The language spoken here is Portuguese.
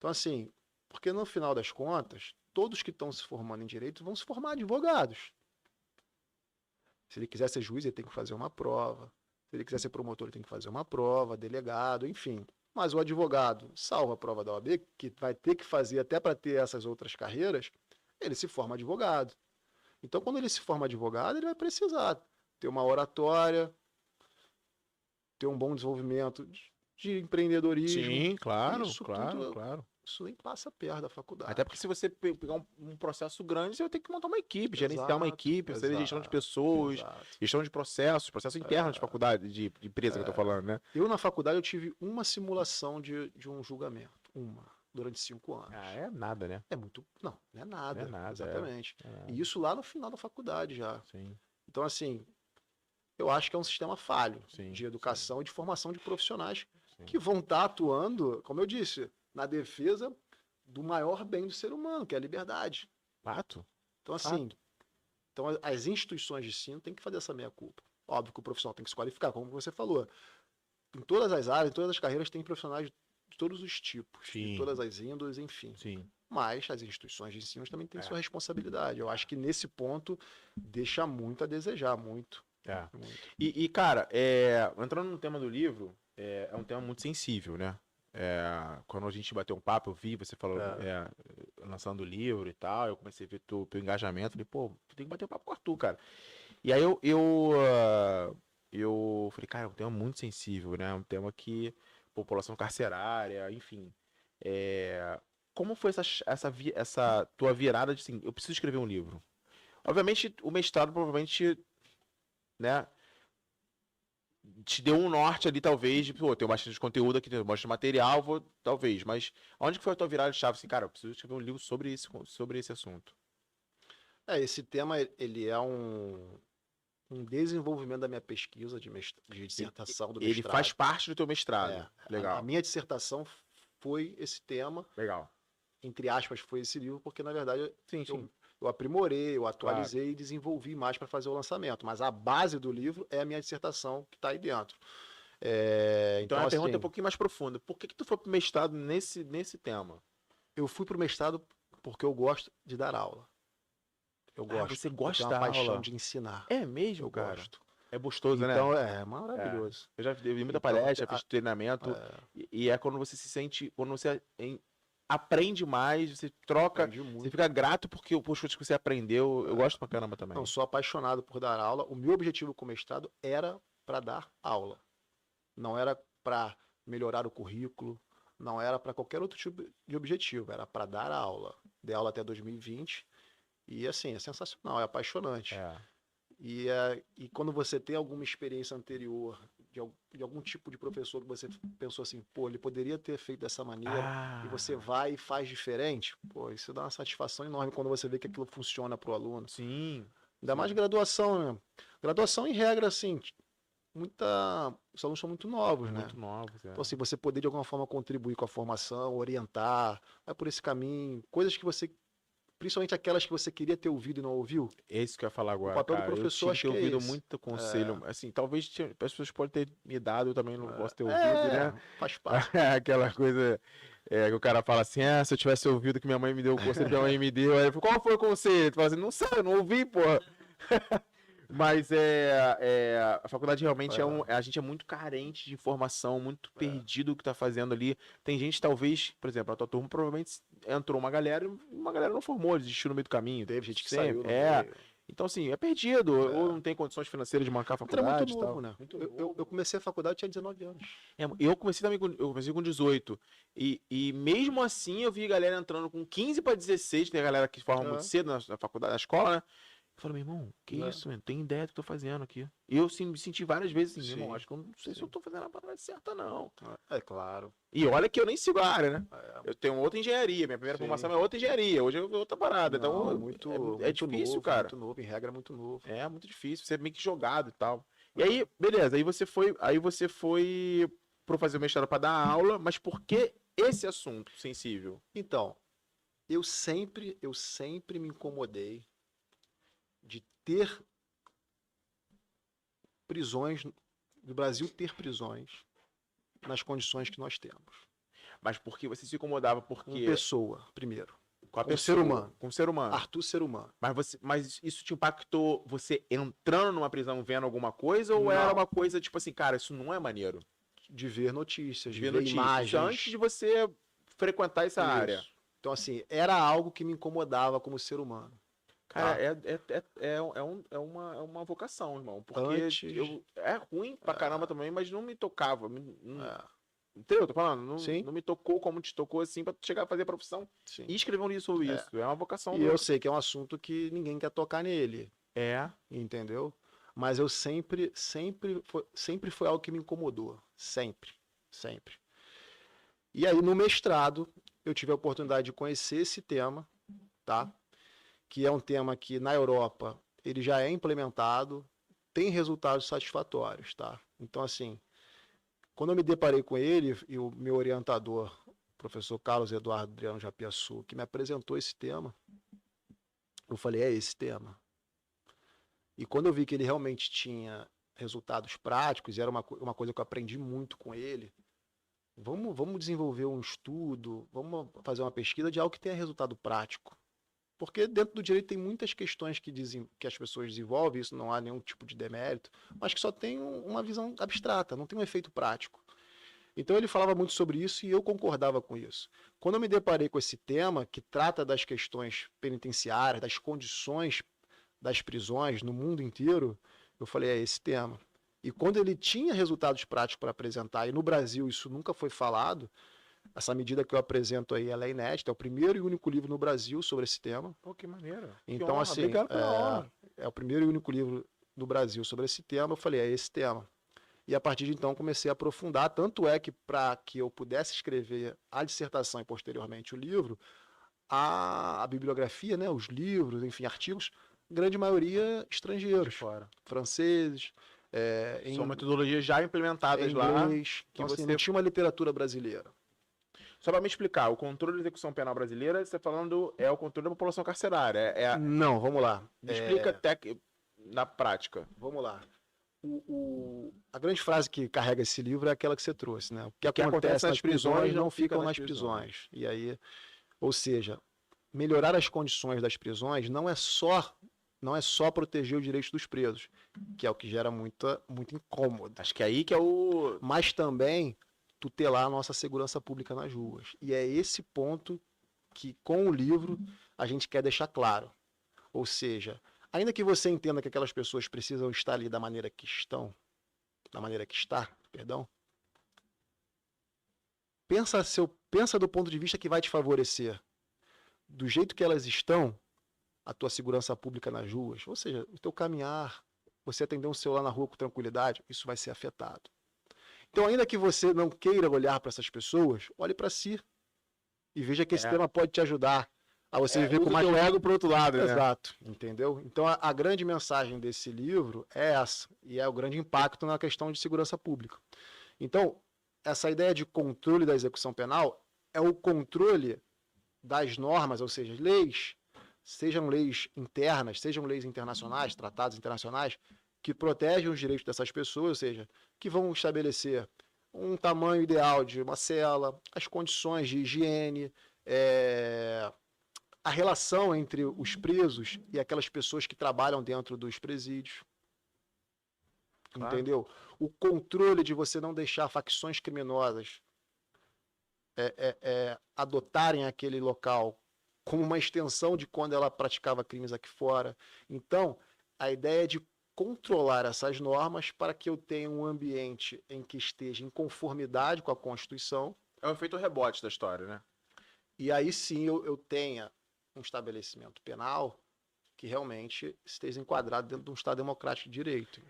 Então, assim, porque no final das contas, todos que estão se formando em direito vão se formar advogados. Se ele quiser ser juiz, ele tem que fazer uma prova. Se ele quiser ser promotor, ele tem que fazer uma prova, delegado, enfim. Mas o advogado, salvo a prova da OAB, que vai ter que fazer até para ter essas outras carreiras, ele se forma advogado. Então, quando ele se forma advogado, ele vai precisar ter uma oratória, ter um bom desenvolvimento de empreendedorismo. Sim, claro, Isso claro, tudo, claro. isso nem passa perto da faculdade. Até porque se você pegar um processo grande, você vai ter que montar uma equipe, gerenciar uma Exato, equipe, você tem gestão de exato, pessoas, exato. gestão de processos, processo interno de faculdade, de empresa que eu tô falando, né? Eu, na faculdade, eu tive uma simulação de um julgamento. Uma. Durante 5 anos. Ah, é nada, né? É muito. Não, não é nada. Não é nada, Exatamente. é nada. E isso lá no final da faculdade já. Sim, Então, assim, eu acho que é um sistema falho sim. de educação e de formação de profissionais Sim. que vão estar atuando, como eu disse, na defesa do maior bem do ser humano, que é a liberdade. Fato. Então, assim, então as instituições de ensino têm que fazer essa meia-culpa. Óbvio que o profissional tem que se qualificar, como você falou. Em todas as áreas, em todas as carreiras, tem profissionais de todos os tipos, Sim. de todas as índoles, enfim. Sim. Mas as instituições de ensino também têm sua responsabilidade. Eu acho que nesse ponto deixa muito a desejar, muito. É. muito. E, cara, entrando no tema do livro, é um tema muito sensível, né? Quando a gente bateu um papo, eu vi você falando, lançando o livro e tal, eu comecei a ver teu engajamento, falei, pô, tem que bater um papo com o Arthur, cara. E aí eu falei, cara, é um tema muito sensível, né? Um tema que população carcerária, enfim. Como foi essa tua virada de assim, eu preciso escrever um livro? Obviamente, o mestrado provavelmente, né, te deu um norte ali, talvez, de, pô, tenho bastante conteúdo aqui, tenho bastante material, talvez, mas onde que foi a tua virada de chave? Assim, cara, eu preciso escrever um livro sobre esse assunto. Esse tema, ele é um desenvolvimento da minha pesquisa de dissertação do Ele mestrado. faz parte do teu mestrado. Legal. A minha dissertação foi esse tema. Legal. Entre aspas, foi esse livro, porque na verdade Sim. eu aprimorei, eu atualizei e desenvolvi mais para fazer o lançamento. Mas a base do livro é a minha dissertação que está aí dentro. Então a pergunta é um pouquinho mais profunda. Por que tu foi pro mestrado nesse tema? Eu fui pro mestrado porque eu gosto de dar aula. Eu gosto. Você gosta eu da tenho uma paixão aula? de ensinar. É mesmo, eu cara? gosto. É gostoso, né? Então é maravilhoso. Eu já vi muita Então, palestra, fiz treinamento. E é quando você se sente. Quando você aprende mais, você troca. Você fica grato porque o poxa que você aprendeu. Eu gosto pra caramba também. Não, sou apaixonado por dar aula. O meu objetivo com o mestrado era para dar aula. Não era para melhorar o currículo. Não era para qualquer outro tipo de objetivo. Era para dar aula. Dei aula até 2020. E assim, é sensacional, é apaixonante. E quando você tem alguma experiência anterior de algum tipo de professor que você pensou assim, pô, ele poderia ter feito dessa maneira, e você vai e faz diferente, pô, isso dá uma satisfação enorme quando você vê que aquilo funciona para o aluno. Sim. Ainda mais graduação, né? Graduação, em regra, assim, os alunos são muito novos, né? Muito novos, Então, assim, você poder de alguma forma contribuir com a formação, orientar, vai por esse caminho, coisas que você, principalmente aquelas que você queria ter ouvido e não ouviu. É isso que eu ia falar agora. O papel cara. do professor, acho que é ouvido esse. muito conselho. Assim, talvez as pessoas podem ter me dado, eu também não posso ter ouvido, né? Faz parte. Aquela coisa que o cara fala assim: se eu tivesse ouvido que minha mãe me deu, o conselho que minha mãe me deu, aí eu falo, qual foi o conselho? Tu fala assim: não sei, eu não ouvi, porra. Mas a faculdade realmente a gente é muito carente de informação, muito perdido o que tá fazendo ali. Tem gente, talvez, por exemplo, a tua turma provavelmente entrou uma galera não formou, desistiu no meio do caminho. Teve gente que sempre. saiu no meio. Então, assim, é perdido, ou não tem condições financeiras de bancar a faculdade. É muito novo, tal. né? Eu comecei a faculdade, tinha 19 anos. Eu comecei também eu comecei com 18. E mesmo assim eu vi galera entrando com 15 para 16, tem a galera que forma muito cedo na faculdade, na escola, né? Eu falei, meu irmão, que isso, mano? Tem ideia do que eu tô fazendo aqui. E eu me senti várias vezes assim, meu irmão, acho que eu não sei se eu tô fazendo a parada certa, não. É claro. E olha que eu nem sigo a área, né? Eu tenho outra engenharia, minha primeira formação é outra engenharia, hoje é outra parada. Não, então é difícil, novo, cara. Muito novo, em regra é muito novo. É muito difícil, você é meio que jogado e tal. E aí, beleza, aí você foi pro fazer o mestrado para dar aula, mas por que esse assunto sensível? Então, eu sempre me incomodei de ter prisões, do Brasil ter prisões nas condições que nós temos. Mas porque você se incomodava Com porque pessoa, primeiro. com a com pessoa, ser humano. com o ser humano. Arthur, ser humano. Mas isso te impactou você entrando numa prisão vendo alguma coisa ou era Não. uma coisa tipo assim, cara, isso não é maneiro? De ver notícias, De de ver ver notícias. imagens. Isso antes de você frequentar essa área. Isso. Então, assim, era algo que me incomodava como ser humano. Cara, Tá. é uma vocação, irmão. Porque Antes. é ruim pra caramba também, mas não me tocava. É, Entendeu? Tô falando, sim, não me tocou como te tocou assim pra tu chegar a fazer a profissão sim. e escrever um livro sobre É. isso. É uma vocação E eu sei que é um assunto que ninguém quer tocar nele, É. entendeu? Mas eu sempre foi algo que me incomodou. Sempre. Sempre. E aí, no mestrado, eu tive a oportunidade de conhecer esse tema, tá? Que é um tema que na Europa ele já é implementado, tem resultados satisfatórios, tá? Então, assim, quando eu me deparei com ele e o meu orientador, o professor Carlos Eduardo Adriano Japiaçu, que me apresentou esse tema, eu falei, é esse tema. E quando eu vi que ele realmente tinha resultados práticos, e era uma coisa que eu aprendi muito com ele, vamos desenvolver um estudo, vamos fazer uma pesquisa de algo que tenha resultado prático. Porque dentro do direito tem muitas questões que as pessoas desenvolvem, isso não há nenhum tipo de demérito, mas que só tem uma visão abstrata, não tem um efeito prático. Então ele falava muito sobre isso e eu concordava com isso. Quando eu me deparei com esse tema, que trata das questões penitenciárias, das condições das prisões no mundo inteiro, eu falei, é esse tema. E quando ele tinha resultados práticos para apresentar, e no Brasil isso nunca foi falado, essa medida que eu apresento aí, ela é inédita, é o primeiro e único livro no Brasil sobre esse tema. Pô, que maneiro. Que Então, honra. assim, Obrigado pela honra. é o primeiro e único livro no Brasil sobre esse tema. Eu falei, é esse tema. E a partir de então comecei a aprofundar, tanto é que para que eu pudesse escrever a dissertação e posteriormente o livro, a bibliografia, né, os livros, enfim, artigos, grande maioria estrangeiros, Fora. franceses, São metodologias já implementadas lá. inglês, Que então, assim, você... não tinha uma literatura brasileira. Só para me explicar, o controle da execução penal brasileira, você está falando, é o controle da população carcerária. Não, vamos lá. Me explica até na prática. Vamos lá. A grande frase que carrega esse livro é aquela que você trouxe, né? O que acontece nas prisões não ficam nas prisões. E aí, ou seja, melhorar as condições das prisões não é só proteger os direitos dos presos, que é o que gera muito incômodo. Acho que é aí que é o... Mas também tutelar a nossa segurança pública nas ruas. E é esse ponto que, com o livro, a gente quer deixar claro. Ou seja, ainda que você entenda que aquelas pessoas precisam estar ali da maneira que estão, da maneira que está, perdão, pensa do ponto de vista que vai te favorecer. Do jeito que elas estão, a tua segurança pública nas ruas, ou seja, o teu caminhar, você atender um celular na rua com tranquilidade, isso vai ser afetado. Então, ainda que você não queira olhar para essas pessoas, olhe para si e veja que esse tema pode te ajudar a você viver com mais ego pro outro lado, né? Exato, entendeu? Então a grande mensagem desse livro é essa, e é o grande impacto na questão de segurança pública. Então, essa ideia de controle da execução penal é o controle das normas, ou seja, leis, sejam leis internas, sejam leis internacionais, tratados internacionais, que protegem os direitos dessas pessoas, ou seja, que vão estabelecer um tamanho ideal de uma cela, as condições de higiene, a relação entre os presos e aquelas pessoas que trabalham dentro dos presídios. Claro. Entendeu? O controle de você não deixar facções criminosas adotarem aquele local como uma extensão de quando ela praticava crimes aqui fora. Então, a ideia é de controlar essas normas para que eu tenha um ambiente em que esteja em conformidade com a Constituição. É o efeito rebote da história, né? E aí sim eu tenha um estabelecimento penal que realmente esteja enquadrado dentro de um Estado democrático de direito.